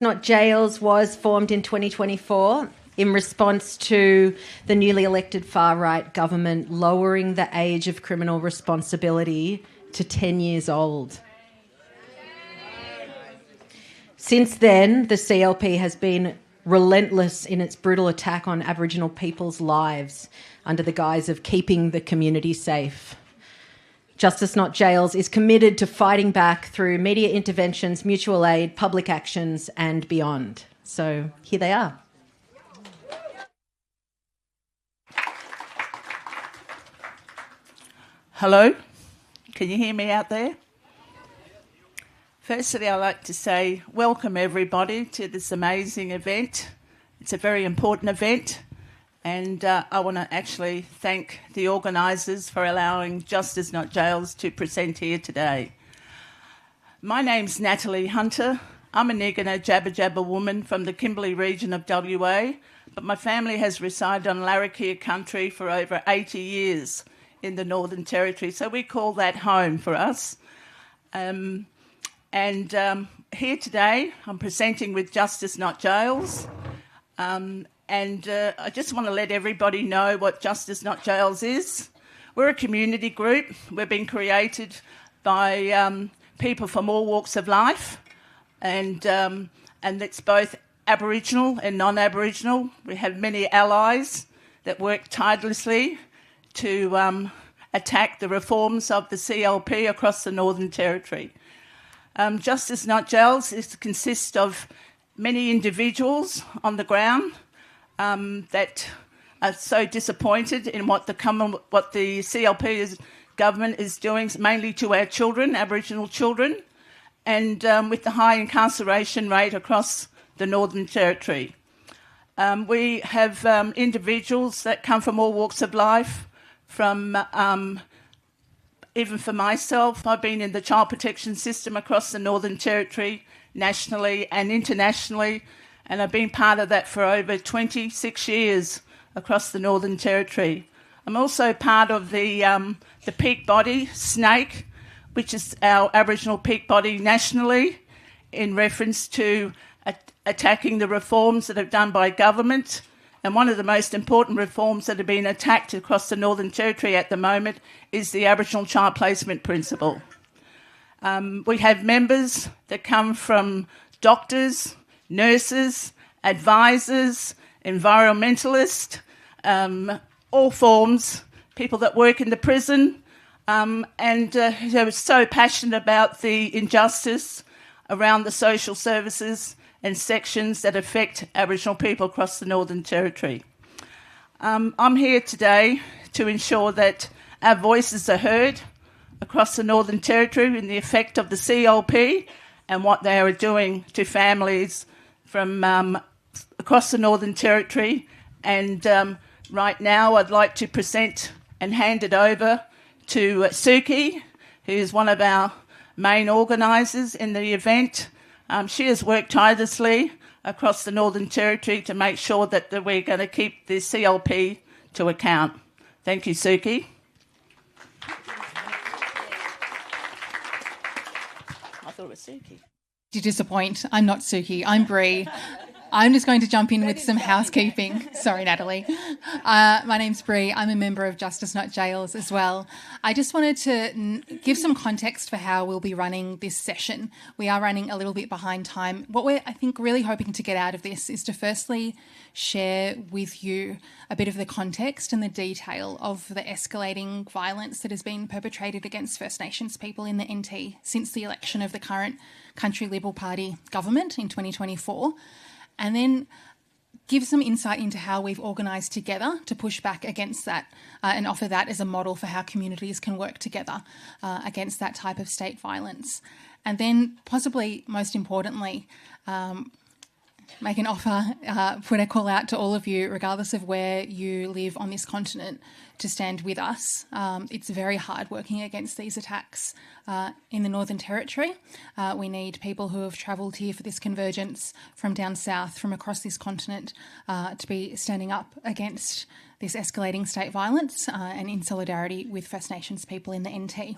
Not Jails was formed in 2024 in response to the newly elected far-right government lowering the age of criminal responsibility to 10 years old. Since then, the CLP has been relentless in its brutal attack on Aboriginal people's lives under the guise of keeping the community safe. Justice Not Jails is committed to fighting back through media interventions, mutual aid, public actions and beyond. So here they are. Hello, can you hear me out there? Firstly, I'd like to say welcome everybody to this amazing event. It's a very important event, and I want to actually thank the organisers for allowing Justice Not Jails to present here today. My name's Natalie Hunter. I'm a Nigana Jabba Jabba woman from the Kimberley region of WA, but my family has resided on Larrakia Country for over 80 years in the Northern Territory, so we call that home for us. Here today, I'm presenting with Justice Not Jails. I just want to let everybody know what Justice Not Jails is. We're a community group. We've been created by people from all walks of life, and it's both Aboriginal and non-Aboriginal. We have many allies that work tirelessly to attack the reforms of the CLP across the Northern Territory. Justice Not Jails consists of many individuals on the ground that are so disappointed in what the CLP government is doing, mainly to our children, Aboriginal children, and with the high incarceration rate across the Northern Territory. We have individuals that come from all walks of life, from even for myself, I've been in the child protection system across the Northern Territory, nationally and internationally, and I've been part of that for over 26 years across the Northern Territory. I'm also part of the peak body, SNAKE, which is our Aboriginal peak body nationally, in reference to attacking the reforms that are done by government. And one of the most important reforms that have been attacked across the Northern Territory at the moment is the Aboriginal Child Placement Principle. We have members that come from doctors, nurses, advisors, environmentalists, all forms, people that work in the prison, and who are so passionate about the injustice around the social services and sections that affect Aboriginal people across the Northern Territory. I'm here today to ensure that our voices are heard across the Northern Territory in the effect of the CLP and what they are doing to families from across the Northern Territory. And right now I'd like to present and hand it over to Suki, who is one of our main organisers in the event. She has worked tirelessly across the Northern Territory to make sure that we're going to keep the CLP to account. Thank you, Suki. I thought it was Suki. To disappoint, I'm not Suki, I'm Bree. I'm just going to jump in with some housekeeping. Sorry, Natalie. My name's Bree. I'm a member of Justice Not Jails as well. I just wanted to give some context for how we'll be running this session. We are running a little bit behind time. What we're, I think, really hoping to get out of this is to firstly share with you a bit of the context and the detail of the escalating violence that has been perpetrated against First Nations people in the NT since the election of the current Country Liberal Party government in 2024. And then give some insight into how we've organised together to push back against that and offer that as a model for how communities can work together against that type of state violence. And then possibly most importantly, make an offer, put a call out to all of you, regardless of where you live on this continent, to stand with us. It's very hard working against these attacks in the Northern Territory. We need people who have travelled here for this convergence from down south, from across this continent, to be standing up against this escalating state violence and in solidarity with First Nations people in the NT.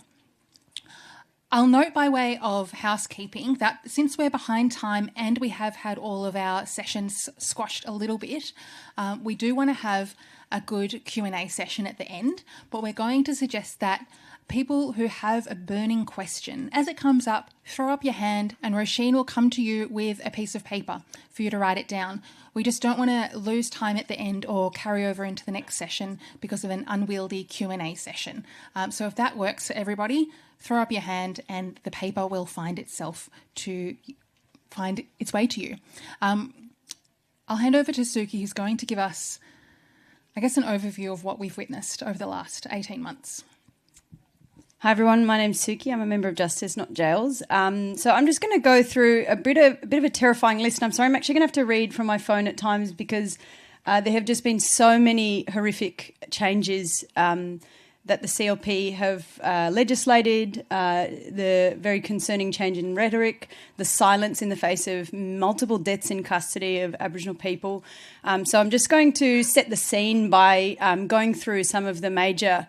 I'll note by way of housekeeping that since we're behind time and we have had all of our sessions squashed a little bit, we do want to have a good Q&A session at the end, but we're going to suggest that people who have a burning question, as it comes up, throw up your hand and Roisin will come to you with a piece of paper for you to write it down. We just don't want to lose time at the end or carry over into the next session because of an unwieldy Q&A session. So if that works for everybody, throw up your hand and the paper will find its way to you. I'll hand over to Suki, who's going to give us, I guess, an overview of what we've witnessed over the last 18 months. Hi everyone, my name's Suki. I'm a member of Justice Not Jails. So I'm just going to go through a bit of a terrifying list. And I'm sorry, I'm actually going to have to read from my phone at times because there have just been so many horrific changes that the CLP have legislated, the very concerning change in rhetoric, the silence in the face of multiple deaths in custody of Aboriginal people. So I'm just going to set the scene by going through some of the major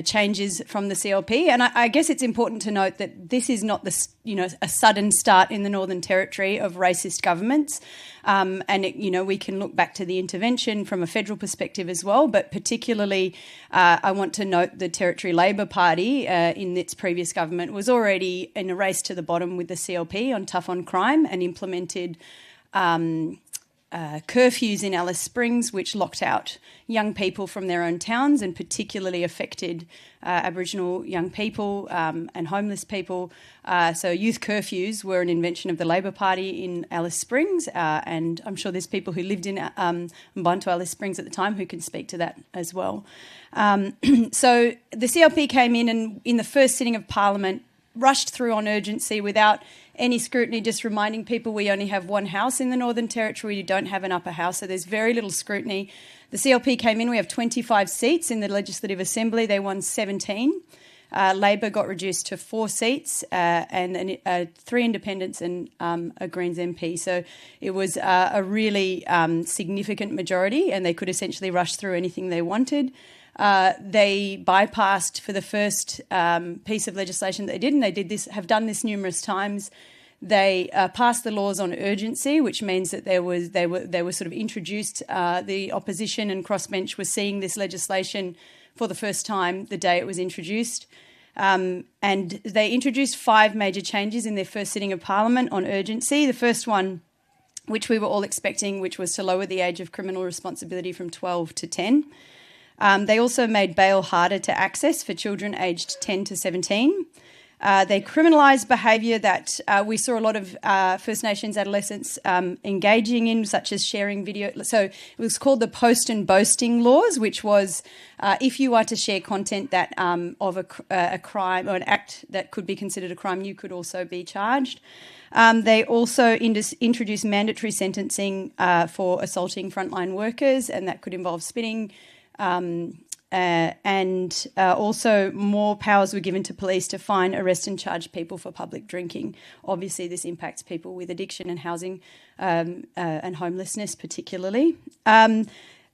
changes from the CLP, and I guess it's important to note that this is not a sudden start in the Northern Territory of racist governments, and we can look back to the intervention from a federal perspective as well. But particularly, I want to note the Territory Labor Party in its previous government was already in a race to the bottom with the CLP on tough on crime and implemented curfews in Alice Springs, which locked out young people from their own towns and particularly affected Aboriginal young people and homeless people. So youth curfews were an invention of the Labor Party in Alice Springs, and I'm sure there's people who lived in Mbuntu Alice Springs at the time who can speak to that as well. So the CLP came in and in the first sitting of Parliament rushed through on urgency without any scrutiny, just reminding people we only have one house in the Northern Territory, you don't have an upper house, so there's very little scrutiny. The CLP came in, we have 25 seats in the Legislative Assembly, they won 17. Labor got reduced to 4 seats and 3 independents and a Greens MP. So it was a really significant majority and they could essentially rush through anything they wanted. They bypassed for the first piece of legislation they did, and have done this numerous times. They passed the laws on urgency, which means that they were sort of introduced. The opposition and crossbench were seeing this legislation for the first time the day it was introduced. And they introduced 5 major changes in their first sitting of Parliament on urgency. The first one, which we were all expecting, which was to lower the age of criminal responsibility from 12 to 10. They also made bail harder to access for children aged 10 to 17. They criminalised behaviour that we saw a lot of First Nations adolescents engaging in, such as sharing video. So it was called the post and boasting laws, which was if you are to share content that of a crime or an act that could be considered a crime, you could also be charged. They also introduced mandatory sentencing for assaulting frontline workers, and that could involve spitting. And also more powers were given to police to fine, arrest and charge people for public drinking. Obviously, this impacts people with addiction and housing and homelessness particularly.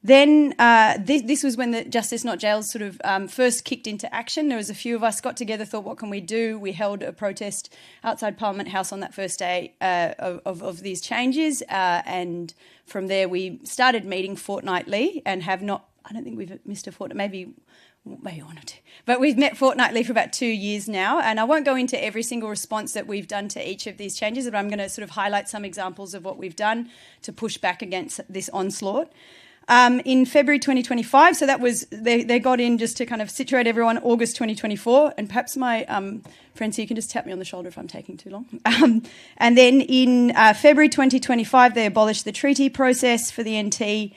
This was when the Justice Not Jails sort of first kicked into action. There was a few of us got together, thought, what can we do? We held a protest outside Parliament House on that first day of these changes. And from there, we started meeting fortnightly and have not, I don't think we've missed a fortnight, maybe 1 or 2. But we've met fortnightly for about 2 years now, and I won't go into every single response that we've done to each of these changes, but I'm going to sort of highlight some examples of what we've done to push back against this onslaught. In February 2025, so that was, they got in, just to kind of situate everyone, August 2024, and perhaps my friends here, you can just tap me on the shoulder if I'm taking too long. And then in February 2025, they abolished the treaty process for the NT.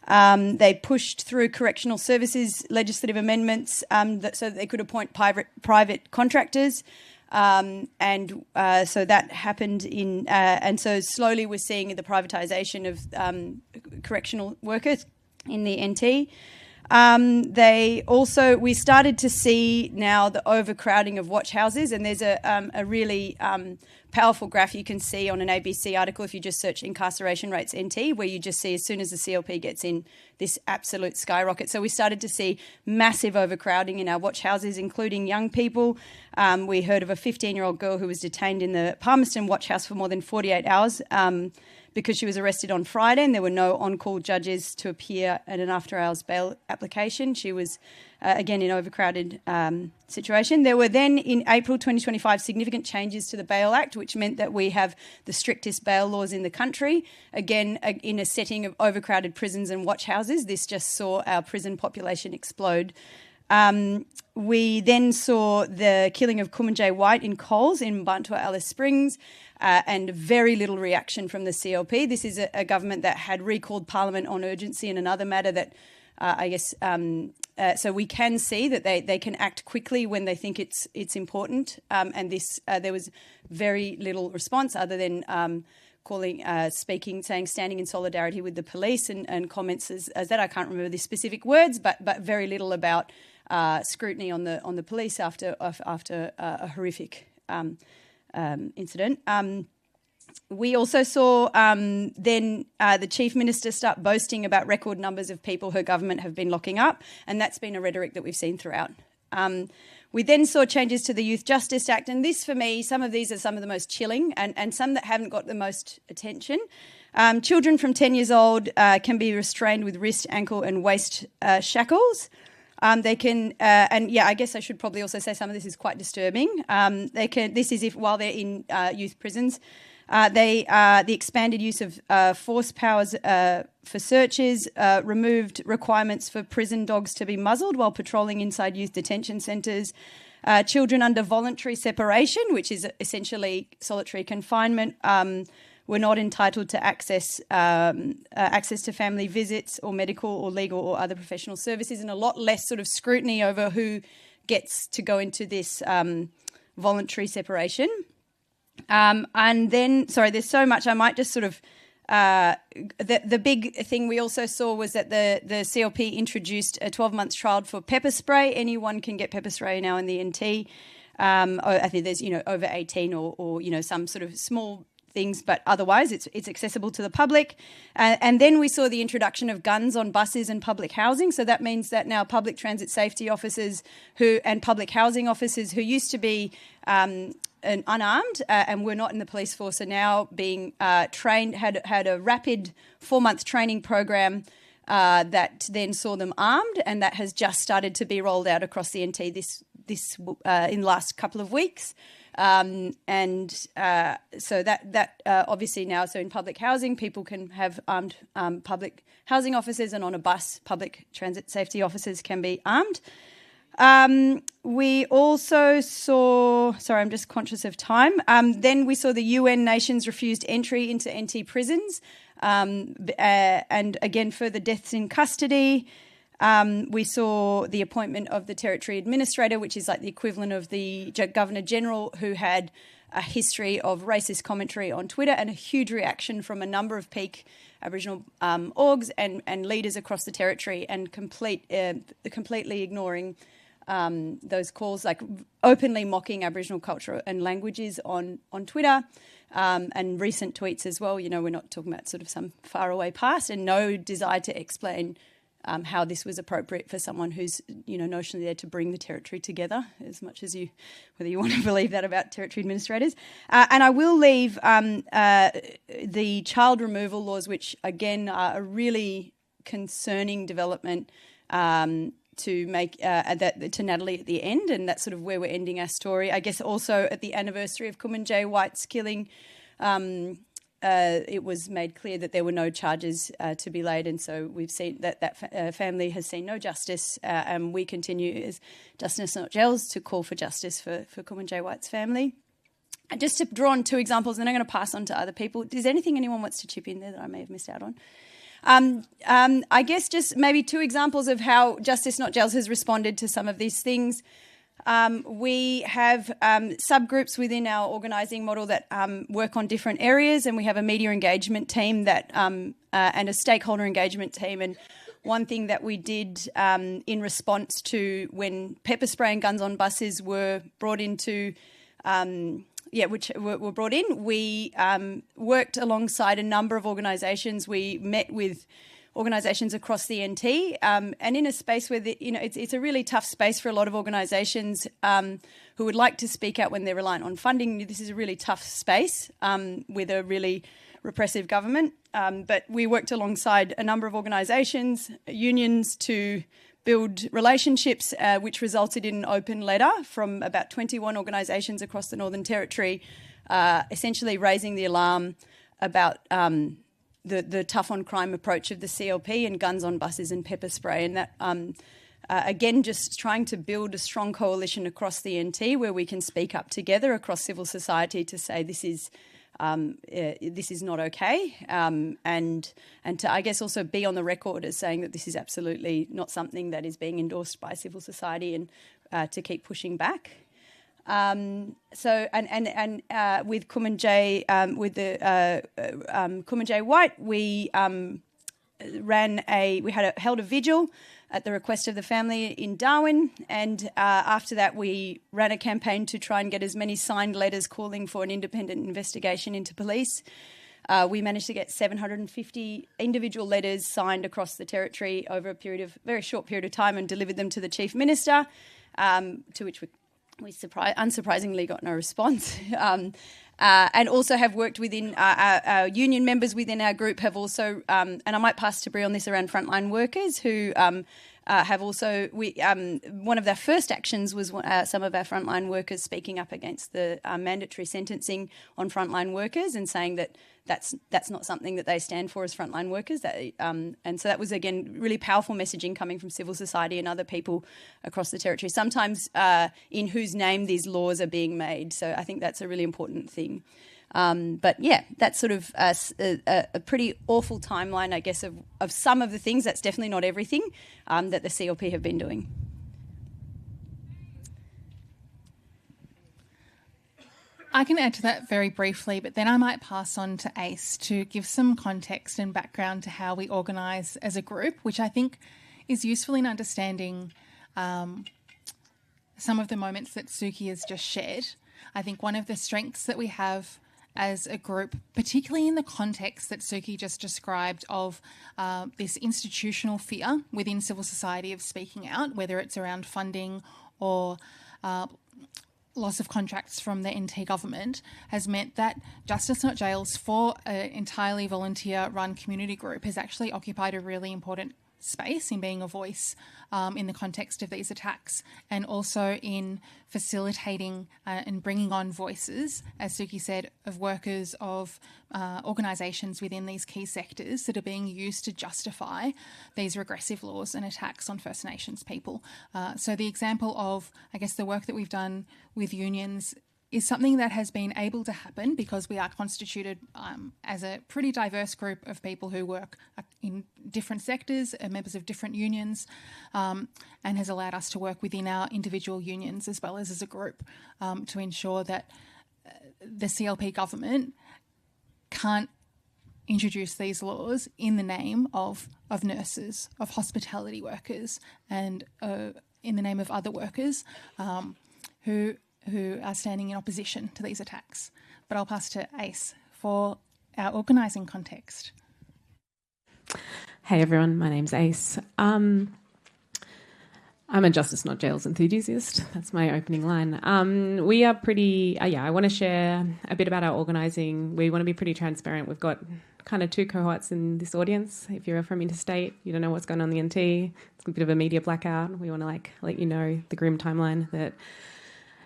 They pushed through correctional services legislative amendments so that they could appoint private contractors. So that happened and so slowly we're seeing the privatisation of correctional workers in the NT. We started to see now the overcrowding of watch houses, and there's a really powerful graph you can see on an ABC article if you just search incarceration rates NT, where you just see as soon as the CLP gets in, this absolute skyrocket. So we started to see massive overcrowding in our watch houses, including young people. We heard of a 15-year-old girl who was detained in the Palmerston watch house for more than 48 hours because she was arrested on Friday and there were no on-call judges to appear at an after-hours bail application. She was, again, in overcrowded situation. There were then, in April 2025, significant changes to the Bail Act, which meant that we have the strictest bail laws in the country. Again, in a setting of overcrowded prisons and watch houses, this just saw our prison population explode. We then saw the killing of Kumanjay White in Coles in Bantua Alice Springs, and very little reaction from the CLP. This is a government that had recalled Parliament on urgency in another matter that so we can see that they can act quickly when they think it's important, and this there was very little response other than saying standing in solidarity with the police and comments as that. I can't remember the specific words, but very little about scrutiny on the police after a horrific incident. We also saw then the Chief Minister start boasting about record numbers of people her government have been locking up, and that's been a rhetoric that we've seen throughout. We then saw changes to the Youth Justice Act, and this, for me, some of these are some of the most chilling and some that haven't got the most attention. Children from 10 years old can be restrained with wrist, ankle and waist shackles. They can, I guess I should probably also say some of this is quite disturbing. This is if while they're in youth prisons. The expanded use of force powers for searches, removed requirements for prison dogs to be muzzled while patrolling inside youth detention centres, children under voluntary separation, which is essentially solitary confinement, were not entitled to access to family visits or medical or legal or other professional services, and a lot less sort of scrutiny over who gets to go into this voluntary separation. And then, sorry, there's so much. I might just sort of the big thing we also saw was that the CLP introduced a 12-month trial for pepper spray. Anyone can get pepper spray now in the NT. I think there's over 18 or some sort of small things, but otherwise it's accessible to the public. And then we saw the introduction of guns on buses and public housing. So that means that now public transit safety officers and public housing officers who used to be unarmed and were not in the police force are now being trained, had a rapid 4-month training program that then saw them armed, and that has just started to be rolled out across the NT this in the last couple of weeks. So that obviously now, so in public housing, people can have armed public housing officers, and on a bus, public transit safety officers can be armed. We also saw, sorry, I'm just conscious of time. Then we saw the UN nations refused entry into NT prisons, and again, further deaths in custody. We saw the appointment of the Territory Administrator, which is like the equivalent of the Governor-General, who had a history of racist commentary on Twitter and a huge reaction from a number of peak Aboriginal orgs and leaders across the Territory, and completely ignoring those calls, like openly mocking Aboriginal culture and languages on Twitter, and recent tweets as well. We're not talking about sort of some faraway past, and no desire to explain how this was appropriate for someone who's, notionally there to bring the Territory together, as much as whether you want to believe that about Territory administrators. And I will leave the child removal laws, which again are a really concerning development, to make to Natalie at the end, and that's sort of where we're ending our story. I guess also at the anniversary of Kumanjay White's killing, it was made clear that there were no charges to be laid, and so we've seen that family has seen no justice, and we continue as Justice Not Jails to call for justice for Kumanjay White's family. And just to draw on 2 examples, and then I'm going to pass on to other people. Is anything anyone wants to chip in there that I may have missed out on? I guess just maybe 2 examples of how Justice Not Jails has responded to some of these things. We have subgroups within our organising model that work on different areas, and we have a media engagement team that and a stakeholder engagement team. And one thing that we did in response to when pepper spray and guns on buses were brought into which were brought in. We worked alongside a number of organisations. We met with organisations across the NT, and in a space where it's a really tough space for a lot of organisations who would like to speak out when they're reliant on funding. This is a really tough space with a really repressive government. But we worked alongside a number of organisations, unions, to build relationships, which resulted in an open letter from about 21 organisations across the Northern Territory, essentially raising the alarm about the tough on crime approach of the CLP and guns on buses and pepper spray. And that, again, just trying to build a strong coalition across the NT where we can speak up together across civil society to say this is not okay, and to, I guess, also be on the record as saying that this is absolutely not something that is being endorsed by civil society, and to keep pushing back. With Kumanjay, Kumanjay White, we held a vigil at the request of the family in Darwin, and after that we ran a campaign to try and get as many signed letters calling for an independent investigation into police. We managed to get 750 individual letters signed across the territory over a very short period of time, and delivered them to the Chief Minister, to which we unsurprisingly got no response. And also have worked within our union members within our group have also, and I might pass to Brie on this, around frontline workers who have also, one of their first actions was some of our frontline workers speaking up against the mandatory sentencing on frontline workers and saying that that's not something that they stand for as frontline workers. And so that was, again, really powerful messaging coming from civil society and other people across the territory, sometimes in whose name these laws are being made. So I think that's a really important thing. But yeah, that's sort of a pretty awful timeline, I guess, of some of the things. That's definitely not everything that the CLP have been doing. I can add to that very briefly, but then I might pass on to Ace to give some context and background to how we organise as a group, which I think is useful in understanding some of the moments that Suki has just shared. I think one of the strengths that we have as a group, particularly in the context that Suki just described of this institutional fear within civil society of speaking out, whether it's around funding or loss of contracts from the NT government, has meant that Justice Not Jails, for an entirely volunteer-run community group, has actually occupied a really important space in being a voice in the context of these attacks, and also in facilitating and bringing on voices, as Suki said, of workers, of organisations within these key sectors that are being used to justify these regressive laws and attacks on First Nations people. So the example of, I guess, the work that we've done with unions is something that has been able to happen because we are constituted as a pretty diverse group of people who work in different sectors, are members of different unions, and has allowed us to work within our individual unions as well as a group to ensure that the CLP government can't introduce these laws in the name of nurses, of hospitality workers, and in the name of other workers who are standing in opposition to these attacks. But I'll pass to Ace for our organising context. Hey everyone, my name's Ace. I'm a Justice Not Jails enthusiast. That's my opening line. We are pretty, I want to share a bit about our organising. We want to be pretty transparent. We've got kind of two cohorts in this audience. If you're from interstate, you don't know what's going on in the NT. It's a bit of a media blackout. We want to let you know the grim timeline that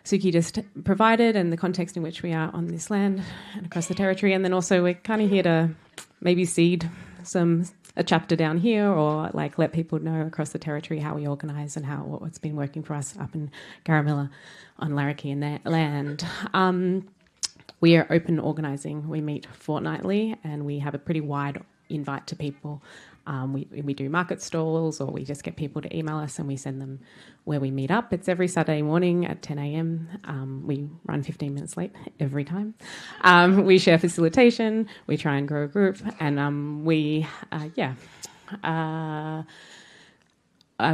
Suki just provided and the context in which we are on this land and across the territory. And then also we're kind of here to maybe seed a chapter down here, or let people know across the territory how we organise and what's been working for us up in Garamilla on Larrakia land. We are open organising. We meet fortnightly and we have a pretty wide invite to people. We do market stalls, or we just get people to email us and we send them where we meet up. It's every Saturday morning at 10 a.m. We run 15 minutes late every time. We share facilitation. We try and grow a group. And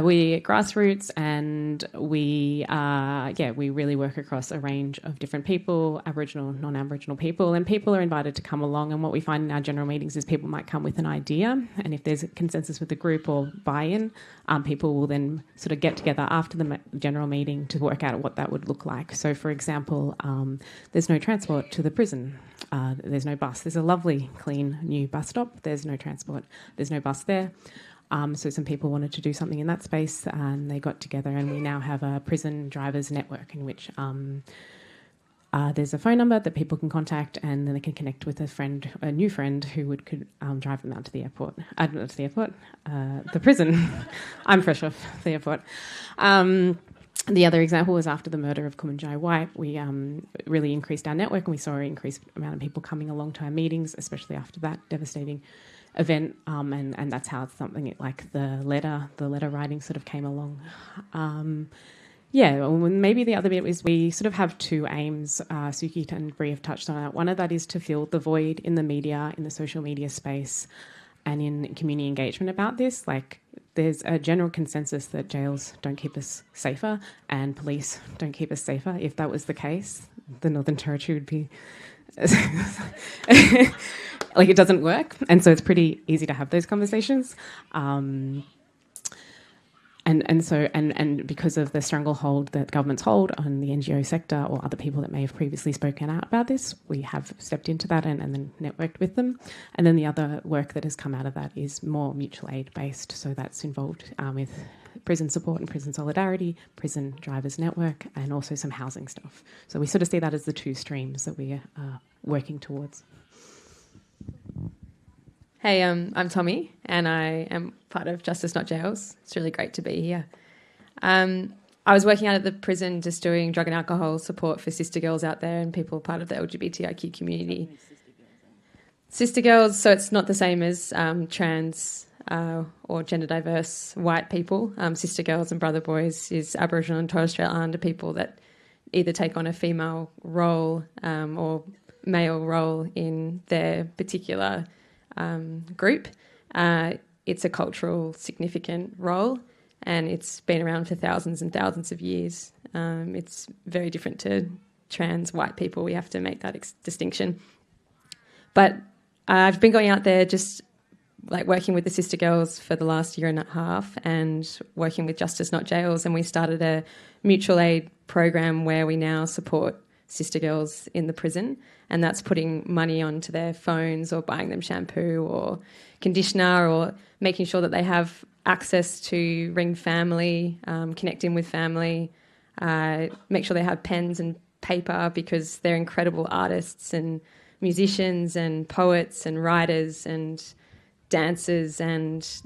we're grassroots, and we really work across a range of different people, Aboriginal, non-Aboriginal people, and people are invited to come along. And what we find in our general meetings is people might come with an idea, and if there's a consensus with the group or buy-in, people will then sort of get together after the general meeting to work out what that would look like. So, for example, there's no transport to the prison. There's no bus. There's a lovely, clean, new bus stop. There's no transport. There's no bus there. So some people wanted to do something in that space, and they got together, and we now have a prison drivers network in which there's a phone number that people can contact, and then they can connect with a new friend who could drive them out to the airport. The prison. I'm fresh off the airport. The other example was after the murder of Kumanjai White, we really increased our network, and we saw an increased amount of people coming along to our meetings, especially after that devastating event, and that's how something like the letter writing sort of came along. Maybe the other bit is we sort of have two aims. Suki and Brie have touched on it. One of that is to fill the void in the media, in the social media space, and in community engagement about this. Like, there's a general consensus that jails don't keep us safer and police don't keep us safer. If that was the case, the Northern Territory would be like, it doesn't work, and so it's pretty easy to have those conversations. And because of the stranglehold that governments hold on the NGO sector or other people that may have previously spoken out about this, we have stepped into that and then networked with them. And then the other work that has come out of that is more mutual aid based. So that's involved with prison support and prison solidarity, prison drivers network, and also some housing stuff. So we sort of see that as the two streams that we are working towards. Hey, I'm Tommy, and I am part of Justice Not Jails. It's really great to be here. I was working out at the prison just doing drug and alcohol support for sister girls out there and people part of the LGBTIQ community. Sister girls, so it's not the same as trans or gender diverse white people. Sister girls and brother boys is Aboriginal and Torres Strait Islander people that either take on a female role or male role in their particular group. It's a cultural significant role, and it's been around for thousands and thousands of years. It's very different to trans white people. We have to make that distinction. But I've been going out there just like working with the sister girls for the last year and a half and working with Justice Not Jails, and we started a mutual aid program where we now support sister girls in the prison, and that's putting money onto their phones or buying them shampoo or conditioner or making sure that they have access to ring family, connecting with family, make sure they have pens and paper because they're incredible artists and musicians and poets and writers and dancers, and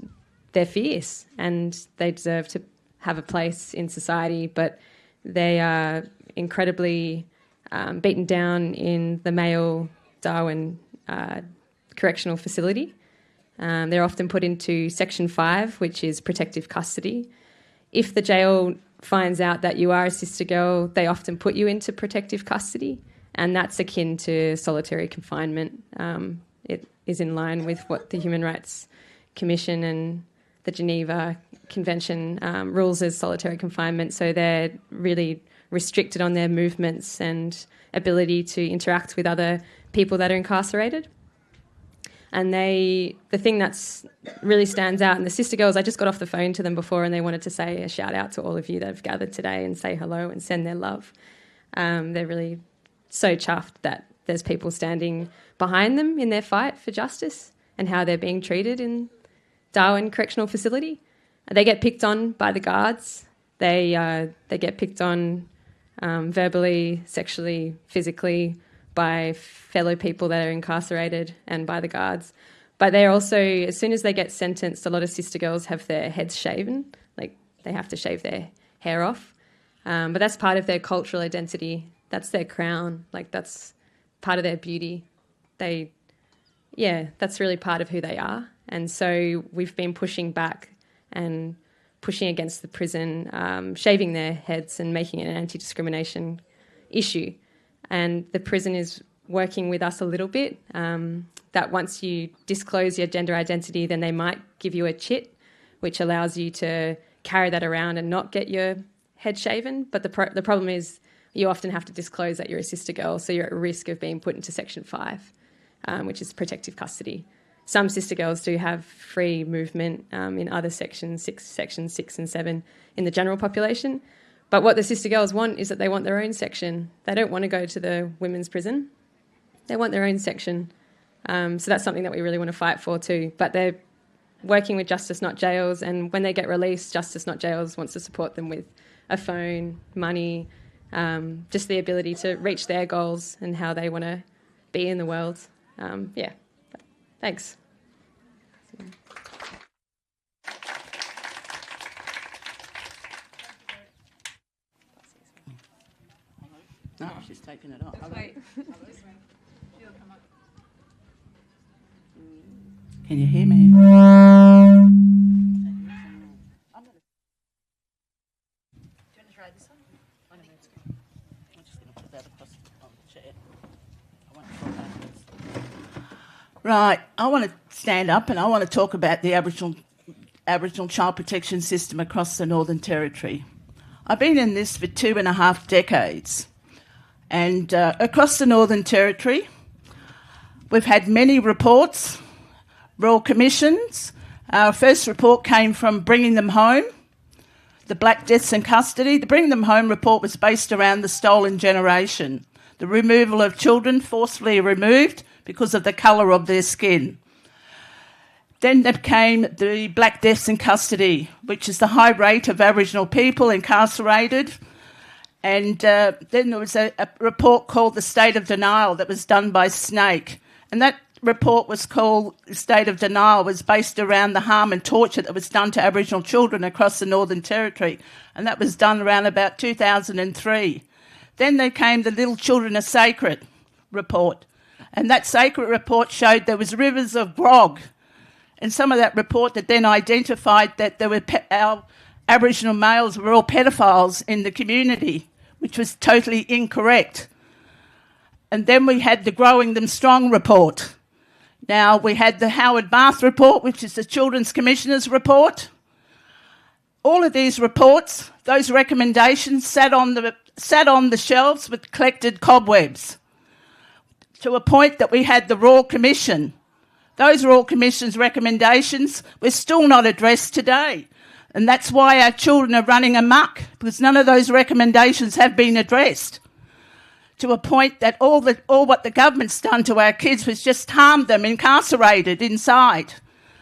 they're fierce and they deserve to have a place in society, but they are incredibly beaten down in the male Darwin correctional facility. They're often put into Section 5, which is protective custody. If the jail finds out that you are a sister girl, they often put you into protective custody, and that's akin to solitary confinement. It is in line with what the Human Rights Commission and the Geneva Convention rules as solitary confinement, so they're really restricted on their movements and ability to interact with other people that are incarcerated. And the thing that's really stands out, and the sister girls, I just got off the phone to them before and they wanted to say a shout out to all of you that have gathered today and say hello and send their love. They're really so chuffed that there's people standing behind them in their fight for justice and how they're being treated in Darwin Correctional Facility. They get picked on by the guards. They get picked on verbally, sexually, physically by fellow people that are incarcerated and by the guards. But they're also, as soon as they get sentenced, a lot of sister girls have their heads shaven, like they have to shave their hair off. But that's part of their cultural identity. That's their crown. Like that's part of their beauty. That's really part of who they are. And so we've been pushing back and pushing against the prison, shaving their heads and making it an anti-discrimination issue. And the prison is working with us a little bit, that once you disclose your gender identity, then they might give you a chit, which allows you to carry that around and not get your head shaven. But the problem is you often have to disclose that you're a sister girl, so you're at risk of being put into Section 5, which is protective custody. Some sister girls do have free movement in other sections, Section 6 and 7 in the general population. But what the sister girls want is that they want their own section. They don't want to go to the women's prison. They want their own section. So that's something that we really want to fight for too. But they're working with Justice Not Jails, and when they get released, Justice Not Jails wants to support them with a phone, money, just the ability to reach their goals and how they want to be in the world. Thanks. No, she's taking it off. Can you hear me? Right, I want to stand up and I want to talk about the Aboriginal child protection system across the Northern Territory. I've been in this for 2.5 decades, and across the Northern Territory we've had many reports, royal commissions. Our first report came from Bringing Them Home, the Black Deaths in Custody. The Bringing Them Home report was based around the stolen generation, the removal of children forcefully removed because of the colour of their skin. Then there came the Black Deaths in Custody, which is the high rate of Aboriginal people incarcerated. And then there was a report called The State of Denial that was done by Snake. And that report was called The State of Denial, was based around the harm and torture that was done to Aboriginal children across the Northern Territory. And that was done around about 2003. Then there came the Little Children Are Sacred report. And that sacred report showed there was rivers of grog. And some of that report that then identified that there were our Aboriginal males were all pedophiles in the community, which was totally incorrect. And then we had the Growing Them Strong report. Now, we had the Howard Bath report, which is the Children's Commissioner's report. All of these reports, those recommendations sat on the shelves with collected cobwebs, to a point that we had the Royal Commission. Those Royal Commission's recommendations were still not addressed today. And that's why our children are running amok, because none of those recommendations have been addressed. To a point that all what the government's done to our kids was just harm them, incarcerated inside.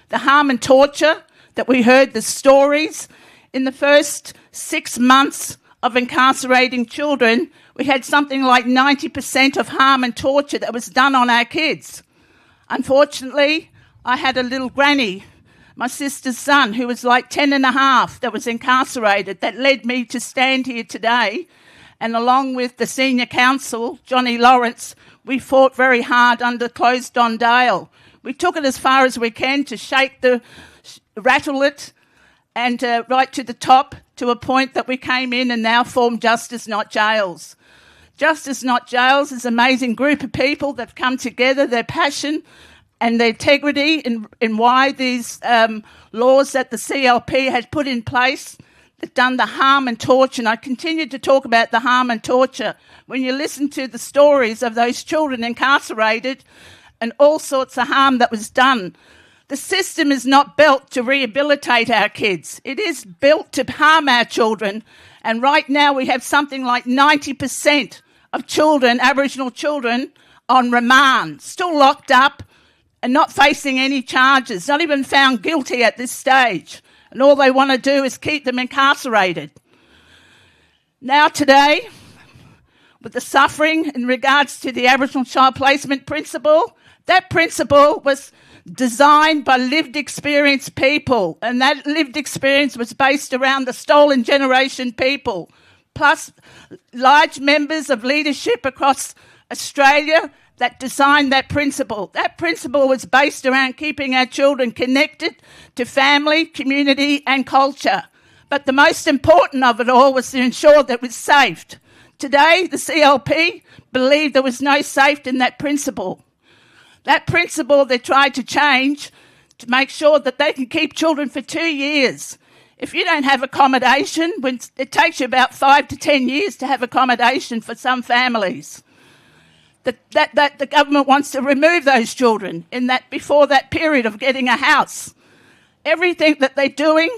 The harm and torture that we heard, the stories, in the first 6 months of incarcerating children, we had something like 90% of harm and torture that was done on our kids. Unfortunately, I had a little granny, my sister's son, who was like 10 and a half, that was incarcerated, that led me to stand here today. And along with the senior counsel, Johnny Lawrence, we fought very hard under Closed Don Dale. We took it as far as we can to rattle it, and right to the top, to a point that we came in and now form Justice Not Jails. Justice Not Jails is an amazing group of people that have come together, their passion and their integrity in why these laws that the CLP has put in place that done the harm and torture. And I continue to talk about the harm and torture. When you listen to the stories of those children incarcerated and all sorts of harm that was done, the system is not built to rehabilitate our kids. It is built to harm our children. And right now we have something like 90% of children, Aboriginal children, on remand, still locked up and not facing any charges, not even found guilty at this stage. And all they want to do is keep them incarcerated. Now today, with the suffering in regards to the Aboriginal Child Placement Principle, that principle was designed by lived experience people, and that lived experience was based around the stolen generation people, plus large members of leadership across Australia that designed that principle. That principle was based around keeping our children connected to family, community and culture. But the most important of it all was to ensure that it was safe. Today, the CLP believed there was no safety in that principle. That principle they tried to change to make sure that they can keep children for 2 years. If you don't have accommodation, when it takes you about 5 to 10 years to have accommodation for some families, that the government wants to remove those children before that period of getting a house. Everything that they're doing,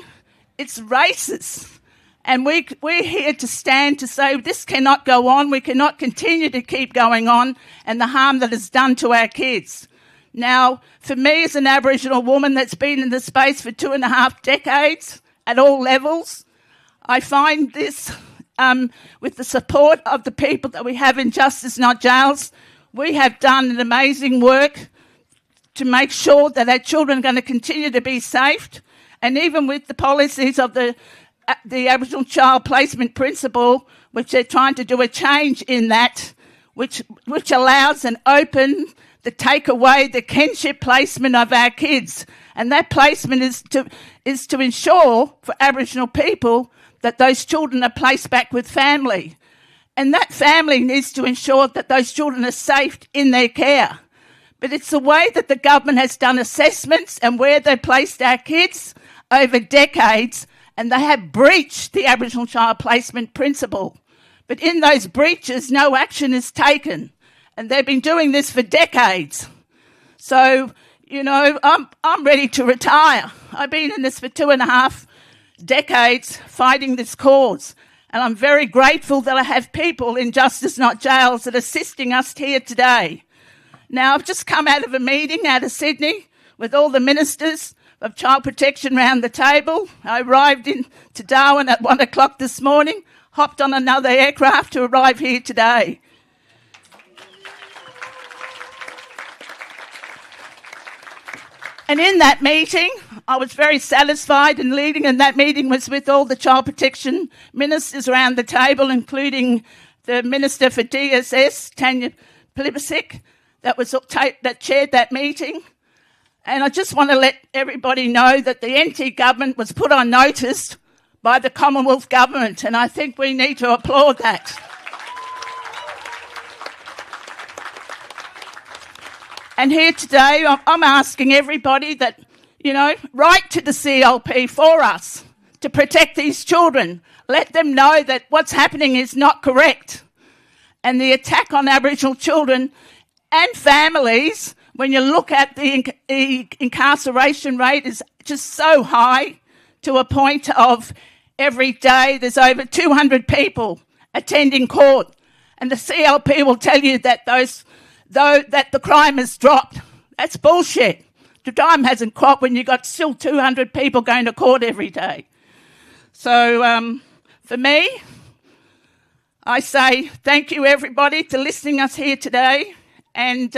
it's racist. And we're here to stand to say this cannot go on. We cannot continue to keep going on and the harm that is done to our kids. Now, for me as an Aboriginal woman that's been in the space for 2.5 decades at all levels, I find this, with the support of the people that we have in Justice Not Jails, we have done an amazing work to make sure that our children are going to continue to be safe. And even with the policies of the Aboriginal Child Placement Principle, which they're trying to do a change in that, which allows an open, to take away the kinship placement of our kids. And that placement is to ensure for Aboriginal people that those children are placed back with family. And that family needs to ensure that those children are safe in their care. But it's the way that the government has done assessments and where they placed our kids over decades, and they have breached the Aboriginal Child Placement Principle. But in those breaches, no action is taken. And they've been doing this for decades. So, I'm ready to retire. I've been in this for 2.5 decades fighting this cause. And I'm very grateful that I have people in Justice Not Jails that are assisting us here today. Now, I've just come out of a meeting out of Sydney with all the ministers of child protection round the table. I arrived to Darwin at 1 o'clock this morning, hopped on another aircraft to arrive here today. And in that meeting, I was very satisfied, and leading in that meeting was with all the child protection ministers around the table, including the Minister for DSS, Tanya Plibersek, that chaired that meeting. And I just want to let everybody know that the NT government was put on notice by the Commonwealth government, and I think we need to applaud that. And here today, I'm asking everybody that, write to the CLP for us to protect these children. Let them know that what's happening is not correct. And the attack on Aboriginal children and families, when you look at the incarceration rate, is just so high to a point of every day there's over 200 people attending court. And the CLP will tell you that that the crime has dropped. That's bullshit. The crime hasn't dropped when you've got still 200 people going to court every day. So for me, I say thank you everybody for listening us here today, and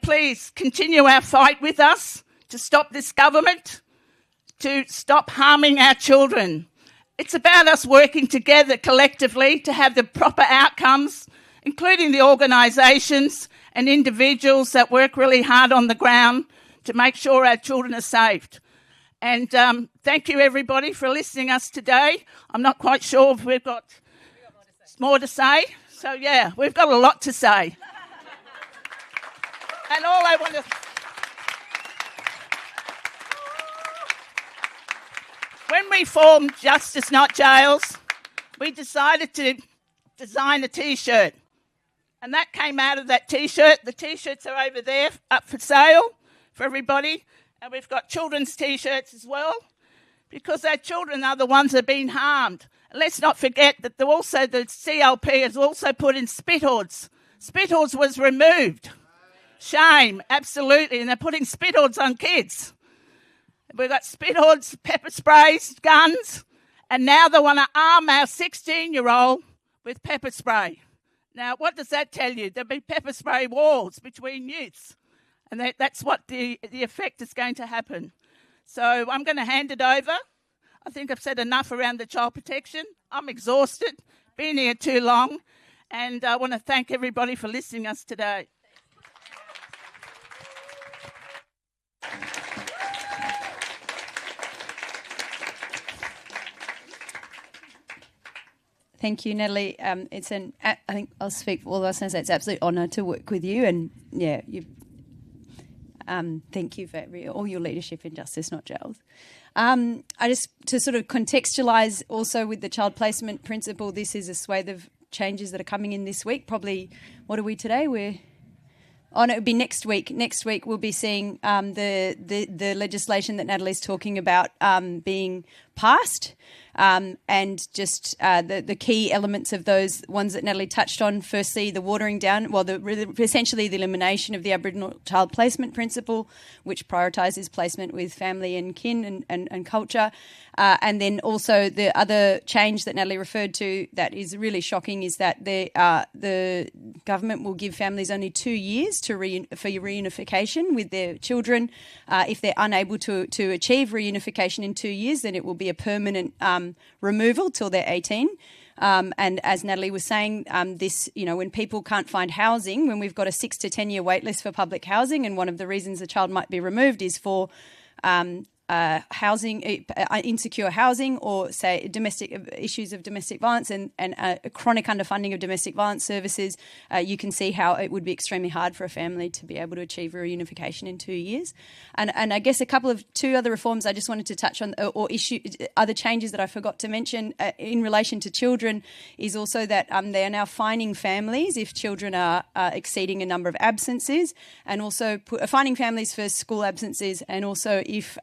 please continue our fight with us to stop this government, to stop harming our children. It's about us working together collectively to have the proper outcomes, including the organisations and individuals that work really hard on the ground to make sure our children are safe. And thank you, everybody, for listening us today. I'm not quite sure if we've got more to say. So, yeah, we've got a lot to say. And all I want to... When we formed Justice Not Jails, we decided to design a T-shirt. And that came out of that T-shirt. The T-shirts are over there up for sale for everybody. And we've got children's T-shirts as well, because our children are the ones that have been harmed. And let's not forget that the CLP has also put in spit hoods. Spit hoods was removed. Shame, absolutely. And they're putting spit hoods on kids. We've got spit hoods, pepper sprays, guns, and now they want to arm our 16-year-old with pepper spray. Now, what does that tell you? There'll be pepper spray wars between youths, and that's what the effect is going to happen. So I'm going to hand it over. I think I've said enough around the child protection. I'm exhausted, been here too long, and I want to thank everybody for listening to us today. Thank you, Natalie. I think I'll speak for all of us and say it's an absolute honour to work with you, and yeah, Thank you for all your leadership in Justice Not Jails. To sort of contextualise also with the child placement principle, this is a swathe of changes that are coming in this week. Probably, what are we today? No, it would be next week. Next week we'll be seeing the legislation that Natalie's talking about being passed. And just the key elements of those ones that Natalie touched on. Firstly, the watering down, essentially the elimination of the Aboriginal child placement principle, which prioritises placement with family and kin and culture. And then also the other change that Natalie referred to that is really shocking is that the government will give families only 2 years for reunification with their children. If they're unable to achieve reunification in 2 years, then it will be a permanent removal till they're 18. And as Natalie was saying, when people can't find housing, when we've got a 6 to 10 year wait list for public housing, and one of the reasons a child might be removed is for insecure housing, or say domestic issues of domestic violence and a chronic underfunding of domestic violence services, you can see how it would be extremely hard for a family to be able to achieve reunification in 2 years. And I guess two other reforms I just wanted to touch on, or other changes that I forgot to mention in relation to children, is also that they are now fining families if children are exceeding a number of absences, and also fining families for school absences, and also if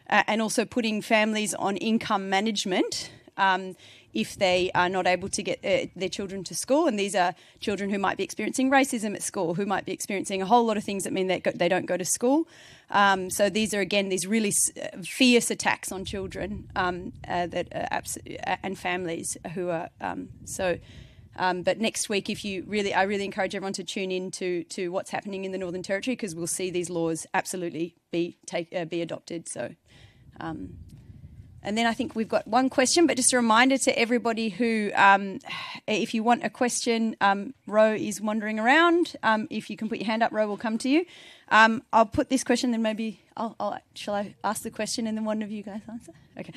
and also putting families on income management if they are not able to get their children to school. And these are children who might be experiencing racism at school, who might be experiencing a whole lot of things that mean they don't go to school. So these are, again, these really fierce attacks on children and families who are but next week, I really encourage everyone to tune in to what's happening in the Northern Territory, because we'll see these laws absolutely be adopted. So, and then I think we've got one question, but just a reminder to everybody who, if you want a question, Ro is wandering around. If you can put your hand up, Ro will come to you. I'll put this question, then maybe shall I ask the question and then one of you guys answer? Okay.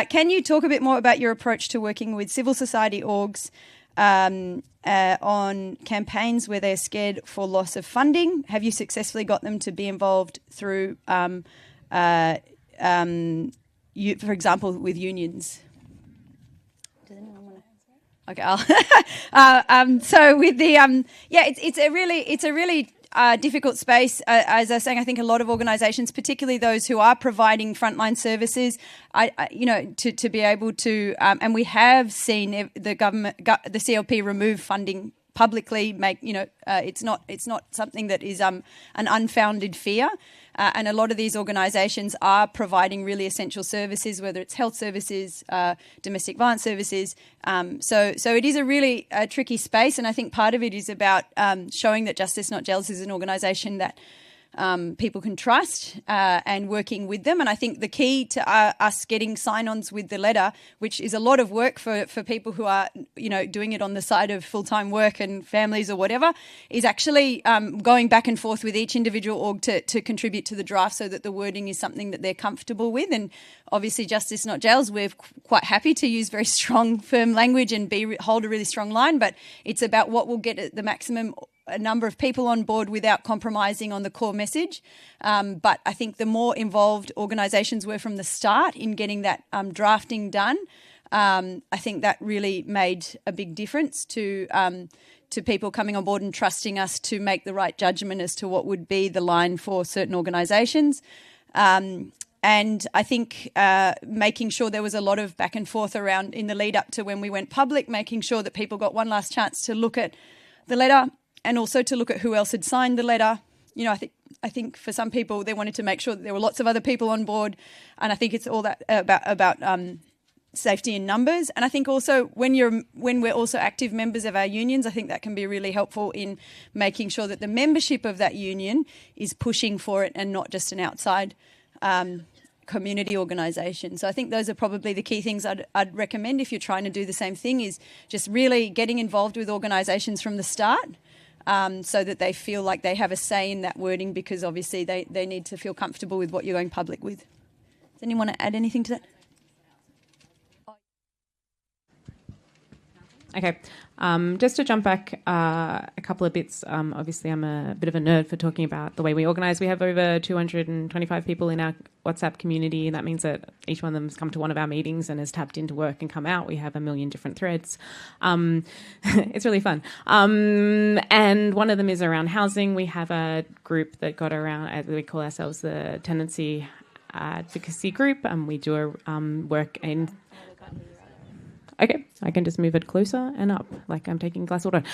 Can you talk a bit more about your approach to working with civil society orgs on campaigns where they're scared for loss of funding? Have you successfully got them to be involved through, for example, with unions? Does anyone want to answer? Okay, so with the it's a really difficult space. As I was saying, I think a lot of organisations, particularly those who are providing frontline services, to be able to, and we have seen the government, the CLP remove funding publicly. It's not something that is an unfounded fear. And a lot of these organisations are providing really essential services, whether it's health services, domestic violence services. So it is a really tricky space, and I think part of it is about showing that Justice Not Jails is an organisation that people can trust and working with them. And I think the key to us getting sign-ons with the letter, which is a lot of work for people who are, doing it on the side of full-time work and families or whatever, is actually going back and forth with each individual org to contribute to the draft so that the wording is something that they're comfortable with. And obviously Justice Not Jails, we're quite happy to use very strong, firm language and hold a really strong line, but it's about what will get the maximum a number of people on board without compromising on the core message. But I think the more involved organisations were from the start in getting that drafting done, I think that really made a big difference to people coming on board and trusting us to make the right judgment as to what would be the line for certain organisations. And I think making sure there was a lot of back and forth around in the lead up to when we went public, making sure that people got one last chance to look at the letter and also to look at who else had signed the letter. I think for some people they wanted to make sure that there were lots of other people on board, and I think it's all that about safety in numbers. And I think also when we're also active members of our unions, I think that can be really helpful in making sure that the membership of that union is pushing for it and not just an outside community organisation. So I think those are probably the key things I'd recommend if you're trying to do the same thing, is just really getting involved with organisations from the start. So that they feel like they have a say in that wording, because obviously they need to feel comfortable with what you're going public with. Does anyone want to add anything to that? Okay. Just to jump back a couple of bits, obviously I'm a bit of a nerd for talking about the way we organise. We have over 225 people in our WhatsApp community, and that means that each one of them has come to one of our meetings and has tapped into work and come out. We have a million different threads. It's really fun. And one of them is around housing. We have a group that got around, we call ourselves the Tenancy Advocacy Group, and we do work in... Okay, I can just move it closer and up, like I'm taking a glass of water.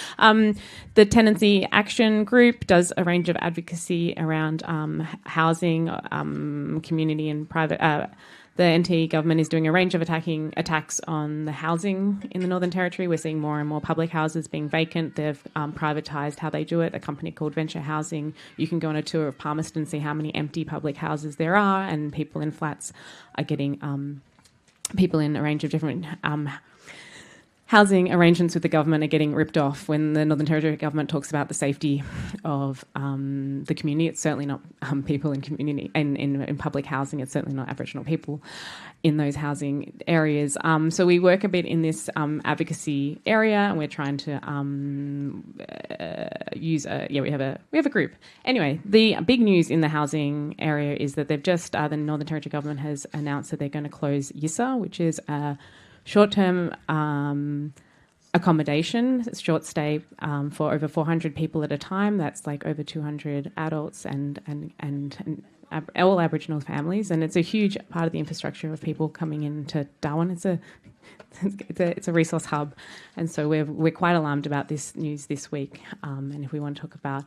The Tenancy Action Group does a range of advocacy around housing, community and private. The NT government is doing a range of attacks on the housing in the Northern Territory. We're seeing more and more public houses being vacant. They've privatised how they do it. A company called Venture Housing. You can go on a tour of Palmerston and see how many empty public houses there are, and people in flats are getting... people in a range of different housing arrangements with the government are getting ripped off. When the Northern Territory government talks about the safety of the community, it's certainly not people in community in public housing. It's certainly not Aboriginal people in those housing areas. So we work a bit in this advocacy area, and we're trying to use we have a group. Anyway, the big news in the housing area is that they've just the Northern Territory government has announced that they're going to close YISA, which is a short-term accommodation, short stay for over 400 people at a time. That's like over 200 adults and all Aboriginal families, and it's a huge part of the infrastructure of people coming into Darwin. It's a resource hub, and so we're quite alarmed about this news this week. And if we want to talk about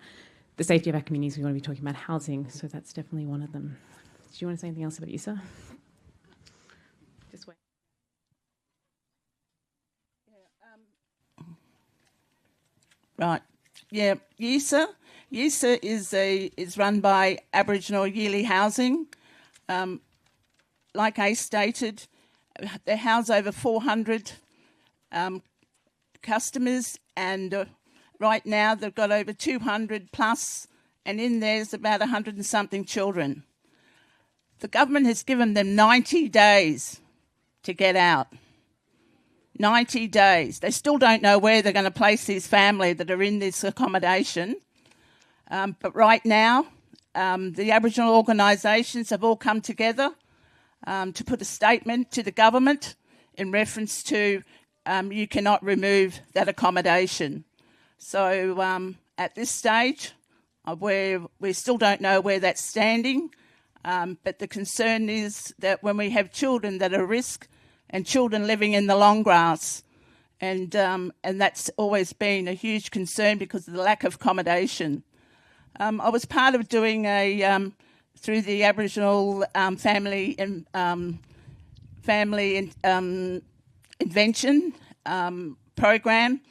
the safety of our communities, we want to be talking about housing. So that's definitely one of them. Do you want to say anything else about YISA? Just wait. Right. Yeah, YISA. YISA is run by Aboriginal Yearly Housing. Like Ace stated, they house over 400 customers, and right now they've got over 200 plus, and in there's about 100 and something children. The government has given them 90 days to get out. 90 days. They still don't know where they're going to place these families that are in this accommodation. But right now, the Aboriginal organisations have all come together to put a statement to the government in reference to you cannot remove that accommodation. So at this stage, we still don't know where that's standing, but the concern is that when we have children that are at risk, and children living in the long grass. And that's always been a huge concern because of the lack of accommodation. I was part of doing through the Aboriginal family invention program.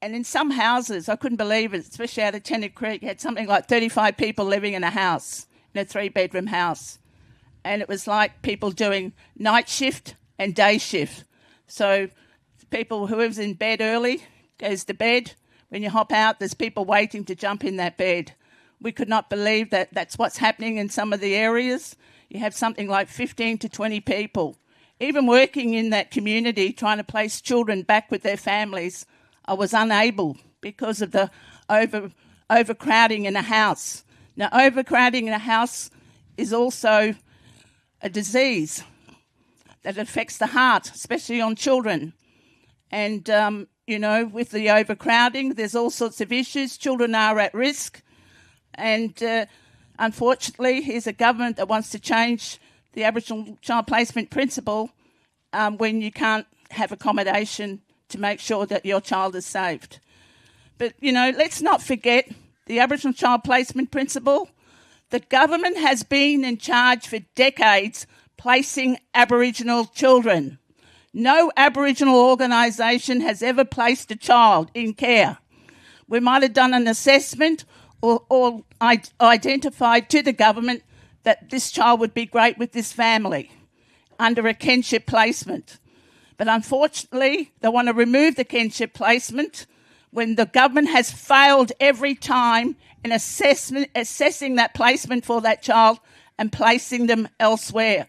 And in some houses, I couldn't believe it, especially out of Tennant Creek, you had something like 35 people living in a house, in a 3-bedroom house. And it was like people doing night shift and day shift. So people whoever's in bed early goes to bed. When you hop out, there's people waiting to jump in that bed. We could not believe that that's what's happening in some of the areas. You have something like 15 to 20 people. Even working in that community, trying to place children back with their families, I was unable because of the overcrowding in a house. Now, overcrowding in a house is also a disease that affects the heart, especially on children. And, with the overcrowding, there's all sorts of issues. Children are at risk. And unfortunately, here's a government that wants to change the Aboriginal child placement principle when you can't have accommodation to make sure that your child is saved. But, let's not forget the Aboriginal child placement principle. The government has been in charge for decades placing Aboriginal children. No Aboriginal organisation has ever placed a child in care. We might have done an assessment or identified to the government that this child would be great with this family under a kinship placement. But unfortunately, they want to remove the kinship placement when the government has failed every time in assessing that placement for that child and placing them elsewhere.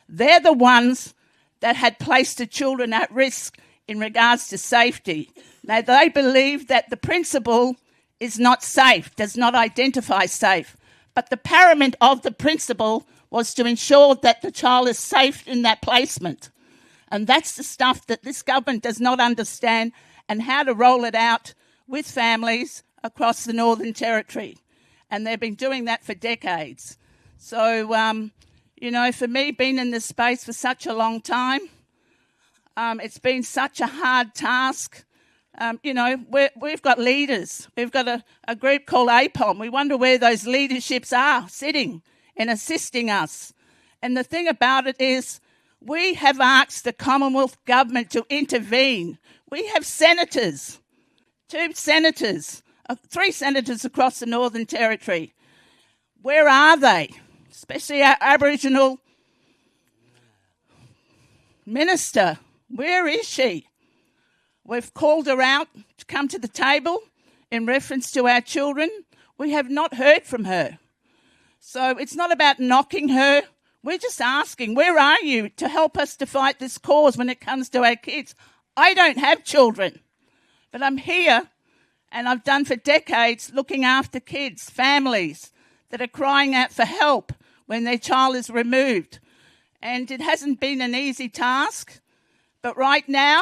They're the ones that had placed the children at risk in regards to safety. Now, they believe that the principal is not safe, does not identify safe, but the paramount of the principal was to ensure that the child is safe in that placement. And that's the stuff that this government does not understand, and how to roll it out with families across the Northern Territory. And they've been doing that for decades. So, you know, for me, being in this space for such a long time, it's been such a hard task. You know, we've got leaders. We've got a group called APOM. We wonder where those leaderships are sitting and assisting us. And the thing about it is, we have asked the Commonwealth Government to intervene. We have senators, 3 senators across the Northern Territory. Where are they? Especially our Aboriginal minister. Where is she? We've called her out to come to the table in reference to our children. We have not heard from her. So it's not about knocking her. We're just asking, where are you to help us to fight this cause when it comes to our kids? I don't have children, but I'm here, and I've done for decades looking after kids, families that are crying out for help when their child is removed. And it hasn't been an easy task, but right now,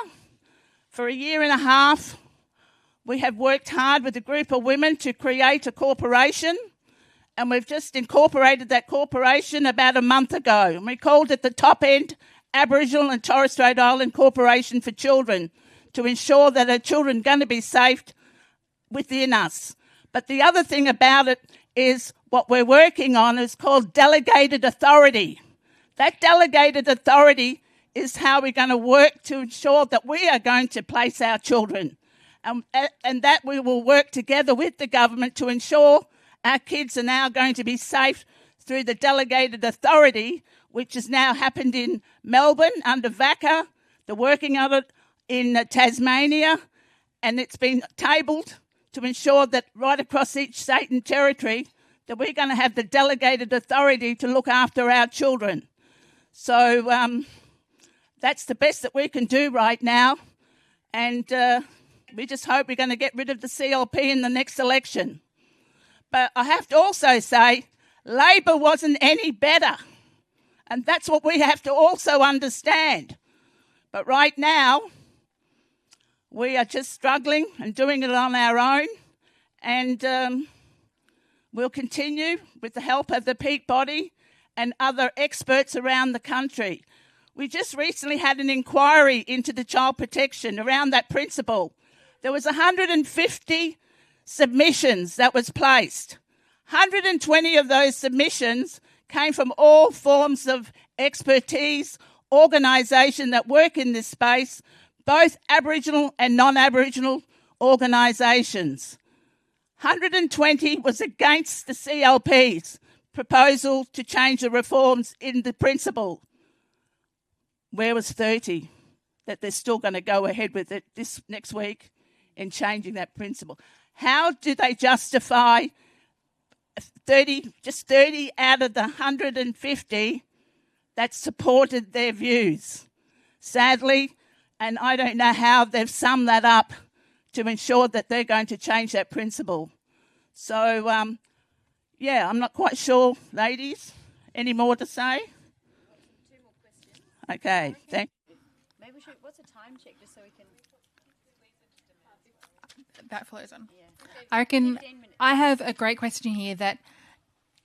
for 1.5 years, we have worked hard with a group of women to create a corporation, and we've just incorporated that corporation about a month ago. And we called it the Top End Aboriginal and Torres Strait Island Corporation for Children, to ensure that our children are going to be safe within us. But the other thing about it is what we're working on is called delegated authority. That delegated authority is how we're going to work to ensure that we are going to place our children, and that we will work together with the government to ensure our kids are now going to be safe through the delegated authority, which has now happened in Melbourne under VACA, the working of it in Tasmania, and it's been tabled to ensure that right across each state and territory that we're going to have the delegated authority to look after our children. So that's the best that we can do right now, and we just hope we're going to get rid of the CLP in the next election. But I have to also say, Labor wasn't any better, and that's what we have to also understand. But right now, we are just struggling and doing it on our own, and we'll continue with the help of the peak body and other experts around the country. We just recently had an inquiry into the child protection around that principle. There was 150 submissions that was placed. 120 of those submissions came from all forms of expertise, organisation that work in this space, both Aboriginal and non-Aboriginal organisations. 120 was against the CLP's proposal to change the reforms in the principle. Where was 30 that they're still going to go ahead with it this next week in changing that principle? How do they justify 30 out of the 150 that supported their views? Sadly, and I don't know how they've summed that up to ensure that they're going to change that principle. So, yeah, I'm not quite sure, ladies. Any more to say? 2 more questions. Okay, thank you. Maybe we should, what's a time check just so we can... That flows on. Yeah. I reckon 15 minutes. I have a great question here that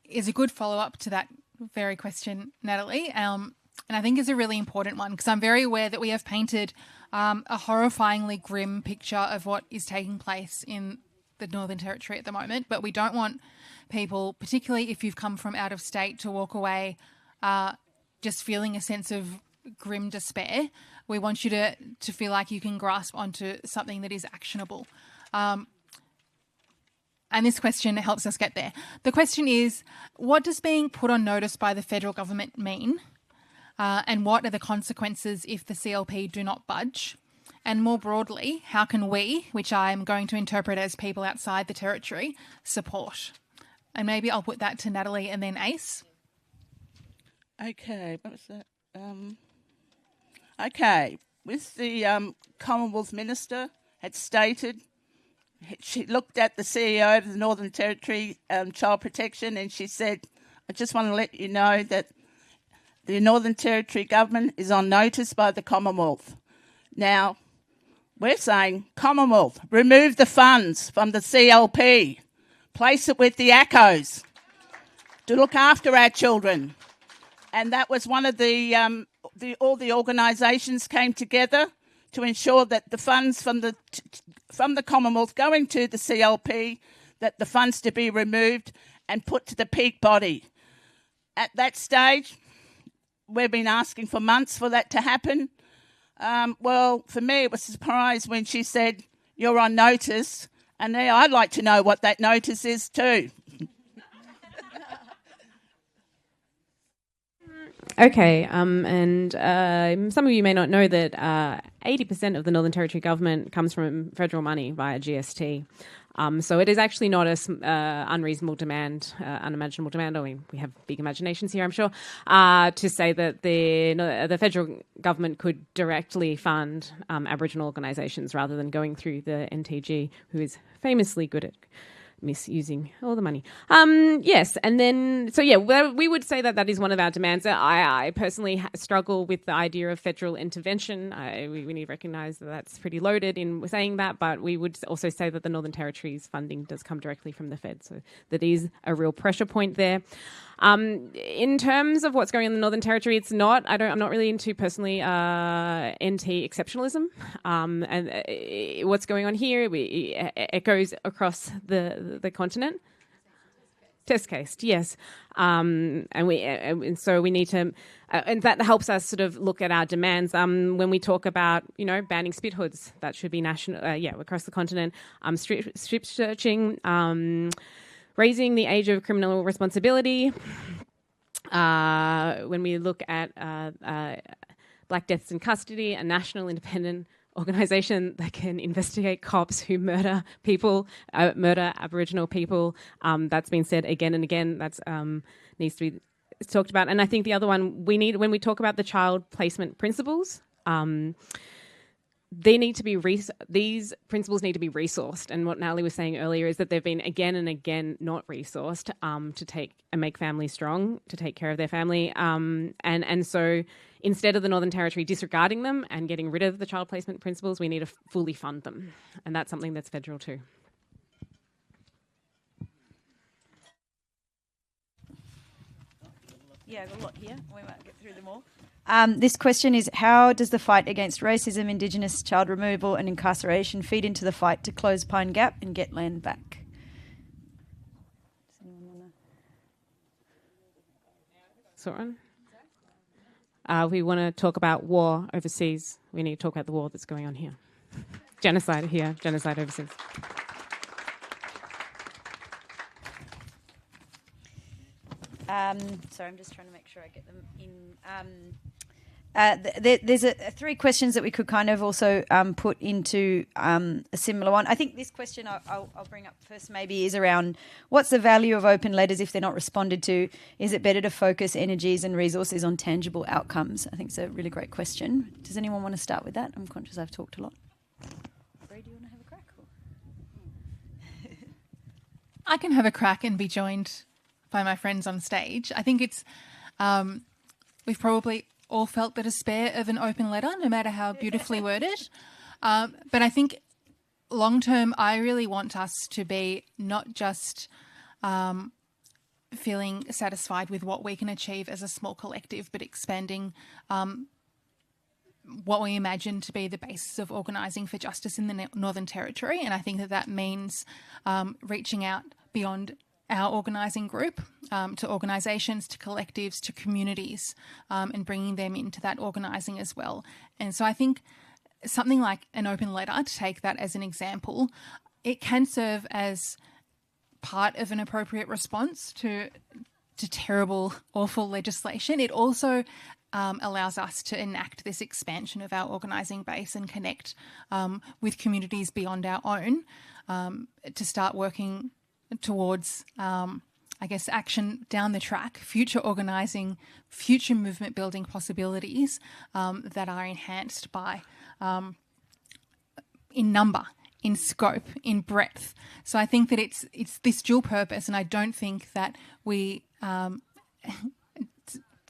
is a good follow-up to that very question, Natalie, and I think is a really important one, because I'm very aware that we have painted a horrifyingly grim picture of what is taking place in the Northern Territory at the moment, but we don't want people, particularly if you've come from out of state, to walk away just feeling a sense of grim despair. We want you to feel like you can grasp onto something that is actionable. And this question helps us get there. The question is, what does being put on notice by the federal government mean? And what are the consequences if the CLP do not budge? And more broadly, how can we, which I'm going to interpret as people outside the territory, support? And maybe I'll put that to Natalie and then Ace. Okay, what was that? Okay, with the Commonwealth Minister had stated, she looked at the CEO of the Northern Territory Child Protection, and she said, I just want to let you know that the Northern Territory Government is on notice by the Commonwealth. Now, we're saying, Commonwealth, remove the funds from the CLP, place it with the ACOs to look after our children. And that was one of all the organisations came together to ensure that the funds from the Commonwealth going to the CLP, that the funds to be removed and put to the peak body. At that stage, we've been asking for months for that to happen. Well, for me, it was a surprise when she said, you're on notice. And now I'd like to know what that notice is too. Okay, and some of you may not know that 80% of the Northern Territory Government comes from federal money via GST. So it is actually not a unreasonable demand, unimaginable demand, or we have big imaginations here, I'm sure, to say that the federal government could directly fund Aboriginal organisations rather than going through the NTG, who is famously good at misusing all the money. Yes, and then, so yeah, we would say that is one of our demands. I personally struggle with the idea of federal intervention. We need to recognise that that's pretty loaded in saying that, but we would also say that the Northern Territory's funding does come directly from the Fed, so that is a real pressure point there. In terms of what's going on in the Northern Territory, I'm not really into personally NT exceptionalism, and what's going on here, it goes across the continent. Test case, yes, and so we need to, and that helps us sort of look at our demands. When we talk about, banning spit hoods, that should be national, across the continent. Strip searching, raising the age of criminal responsibility. When we look at Black Deaths in Custody, a national independent organisation that can investigate cops who murder people, murder Aboriginal people. That's been said again and again. That's needs to be talked about. And I think the other one we need, when we talk about the child placement principles, they need to be these principles need to be resourced. And what Natalie was saying earlier is that they've been again and again not resourced to take and make families strong, to take care of their family. And so instead of the Northern Territory disregarding them and getting rid of the child placement principles, we need to fully fund them. And that's something that's federal too. Yeah, I've got a lot here. We won't get through them all. This question is, how does the fight against racism, Indigenous child removal and incarceration feed into the fight to close Pine Gap and get land back? Soren? We want to talk about war overseas. We need to talk about the war that's going on here. Genocide here, genocide overseas. Sorry, I'm just trying to make sure I get them in. There's three questions that we could kind of also put into a similar one. I think this question I'll bring up first maybe is around what's the value of open letters if they're not responded to? Is it better to focus energies and resources on tangible outcomes? I think it's a really great question. Does anyone want to start with that? I'm conscious I've talked a lot. Ray, do you want to have a crack? I can have a crack and be joined by my friends on stage. I think it's we've probably all felt the despair of an open letter, no matter how beautifully worded. But I think long term, I really want us to be not just feeling satisfied with what we can achieve as a small collective, but expanding what we imagine to be the basis of organising for justice in the Northern Territory. And I think that means reaching out beyond our organising group to organisations, to collectives, to communities, and bringing them into that organising as well. And so I think something like an open letter, to take that as an example, it can serve as part of an appropriate response to terrible, awful legislation. It also allows us to enact this expansion of our organising base and connect with communities beyond our own to start working towards action down the track, future organising, future movement building possibilities that are enhanced by in number, in scope, in breadth. So I think that it's this dual purpose, and I don't think that we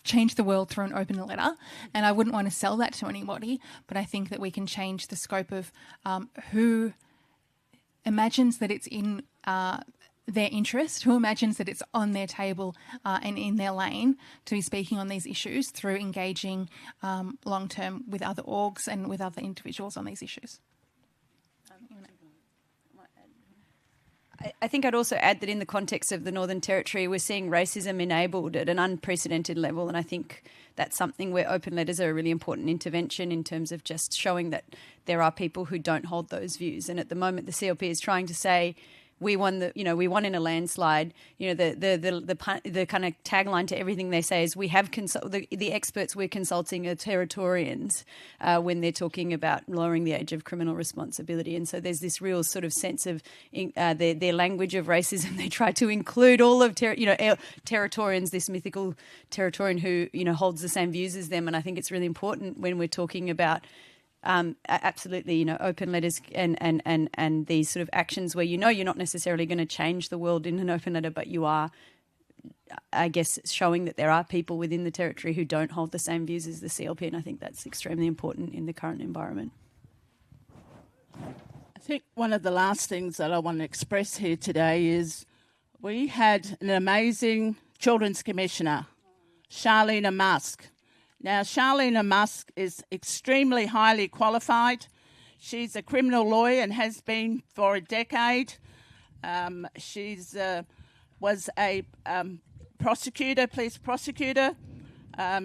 change the world through an open letter, and I wouldn't want to sell that to anybody, but I think that we can change the scope of who imagines that it's in their interest, who imagines that it's on their table and in their lane to be speaking on these issues through engaging long-term with other orgs and with other individuals on these issues. I think I'd also add that in the context of the Northern Territory, we're seeing racism enabled at an unprecedented level, and I think that's something where open letters are a really important intervention in terms of just showing that there are people who don't hold those views. And at the moment, the CLP is trying to say, we won in a landslide. The kind of tagline to everything they say is we have the experts we're consulting are Territorians when they're talking about lowering the age of criminal responsibility. And so there's this real sort of sense of their language of racism. They try to include all of Territorians, this mythical Territorian who holds the same views as them. And I think it's really important when we're talking about absolutely, open letters and these sort of actions where you're not necessarily going to change the world in an open letter, but you are, I guess, showing that there are people within the Territory who don't hold the same views as the CLP, and I think that's extremely important in the current environment. I think one of the last things that I want to express here today is we had an amazing Children's Commissioner, Charlene Musk. Now, Charlene Musk is extremely highly qualified. She's a criminal lawyer and has been for a decade. She was a police prosecutor.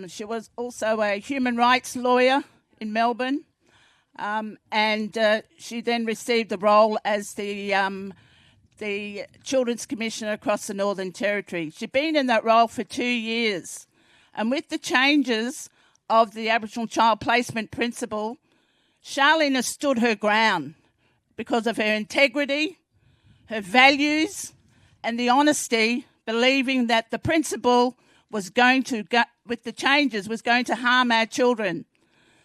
She was also a human rights lawyer in Melbourne. And she then received the role as the Children's Commissioner across the Northern Territory. She'd been in that role for 2 years. And with the changes of the Aboriginal Child Placement Principle, Charlene has stood her ground because of her integrity, her values, and the honesty, believing that the principle was going to, with the changes, was going to harm our children.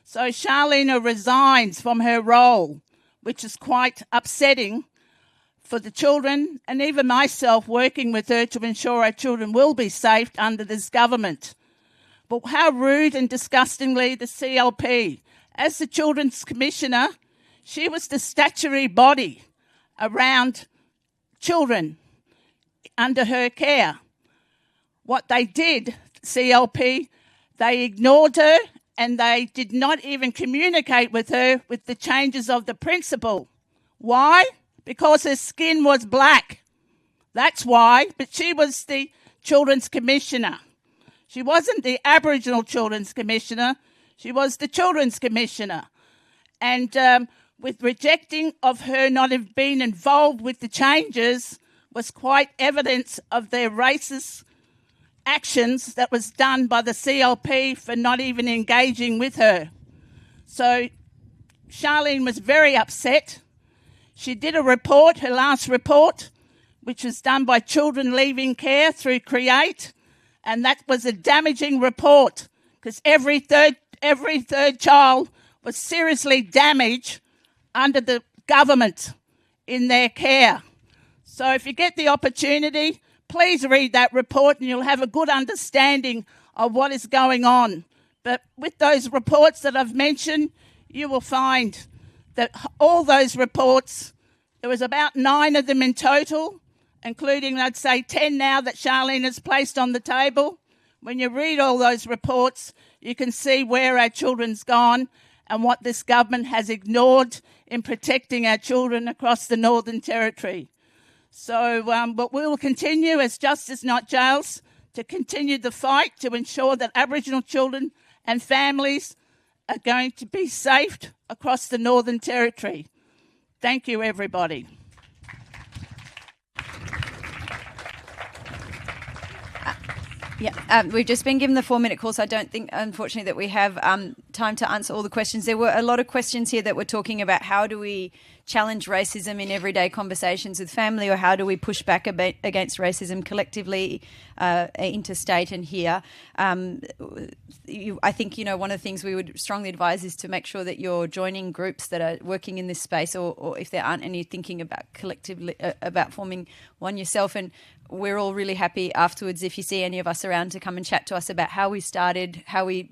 So Charlene resigns from her role, which is quite upsetting for the children, and even myself working with her to ensure our children will be safe under this government. But how rude and disgustingly the CLP, as the Children's Commissioner, she was the statutory body around children under her care. What they did, CLP, they ignored her and they did not even communicate with her with the changes of the principle. Why? Because her skin was black. That's why. But she was the Children's Commissioner. She wasn't the Aboriginal Children's Commissioner. She was the Children's Commissioner. And with rejecting of her not have been involved with the changes was quite evidence of their racist actions that was done by the CLP for not even engaging with her. So Charlene was very upset. She did a report, her last report, which was done by Children Leaving Care through CREATE, and that was a damaging report because every third child was seriously damaged under the government in their care. So if you get the opportunity, please read that report and you'll have a good understanding of what is going on. But with those reports that I've mentioned, you will find that all those reports, there was about 9 of them in total, including, I'd say, 10 now that Charlene has placed on the table. When you read all those reports, you can see where our children's gone and what this government has ignored in protecting our children across the Northern Territory. So, but we will continue as Justice Not Jails to continue the fight to ensure that Aboriginal children and families are going to be safe across the Northern Territory. Thank you, everybody. Yeah, we've just been given the 4-minute call, so I don't think, unfortunately, that we have time to answer all the questions. There were a lot of questions here that were talking about how do we challenge racism in everyday conversations with family, or how do we push back against racism collectively, interstate and here. I think, one of the things we would strongly advise is to make sure that you're joining groups that are working in this space, or if there aren't any, thinking about collectively about forming one yourself. And we're all really happy afterwards if you see any of us around to come and chat to us about how we started, how we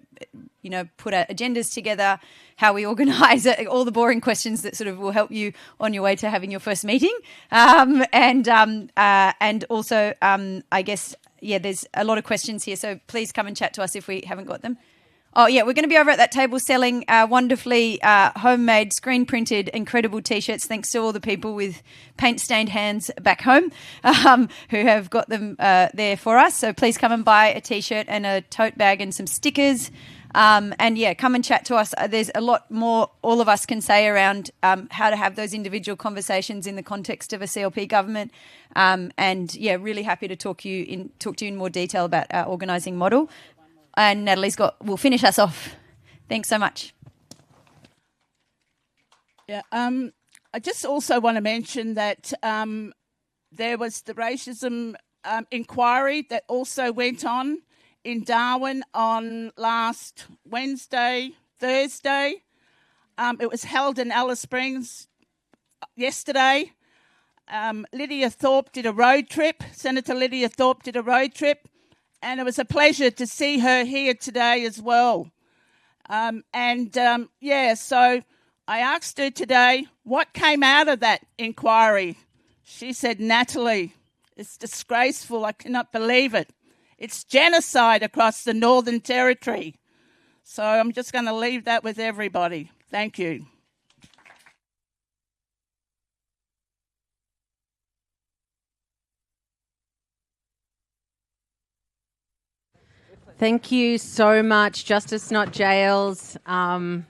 put our agendas together, how we organise it, all the boring questions that sort of will help you on your way to having your first meeting. And also, I guess, there's a lot of questions here, so please come and chat to us if we haven't got them. Oh, yeah, we're going to be over at that table selling wonderfully homemade, screen-printed, incredible T-shirts, thanks to all the people with paint-stained hands back home who have got them there for us. So please come and buy a T-shirt and a tote bag and some stickers. Come and chat to us. There's a lot more all of us can say around how to have those individual conversations in the context of a CLP government. Really happy to talk to you in more detail about our organising model. And Natalie's will finish us off. Thanks so much. Yeah, I just also want to mention that there was the racism inquiry that also went on in Darwin on last Thursday. It was held in Alice Springs yesterday. Lydia Thorpe did a road trip. Senator Lydia Thorpe did a road trip. And it was a pleasure to see her here today as well. So I asked her today, what came out of that inquiry? She said, Natalie, it's disgraceful. I cannot believe it. It's genocide across the Northern Territory. So I'm just going to leave that with everybody. Thank you. Thank you so much, Justice Not Jails, for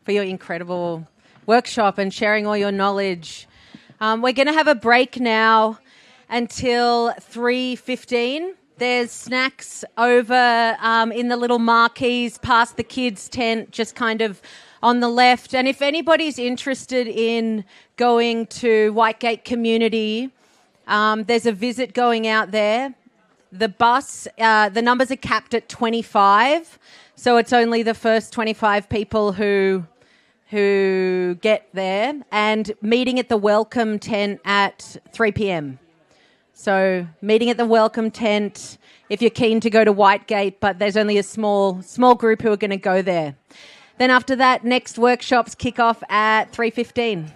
your incredible workshop and sharing all your knowledge. We're going to have a break now until 3:15. There's snacks over in the little marquees past the kids' tent, just kind of on the left. And if anybody's interested in going to Whitegate Community, there's a visit going out there. The bus, the numbers are capped at 25, so it's only the first 25 people who get there, and meeting at the welcome tent at 3 p.m. So meeting at the welcome tent if you're keen to go to Whitegate, but there's only a small group who are going to go there. Then after that, next workshops kick off at 3:15.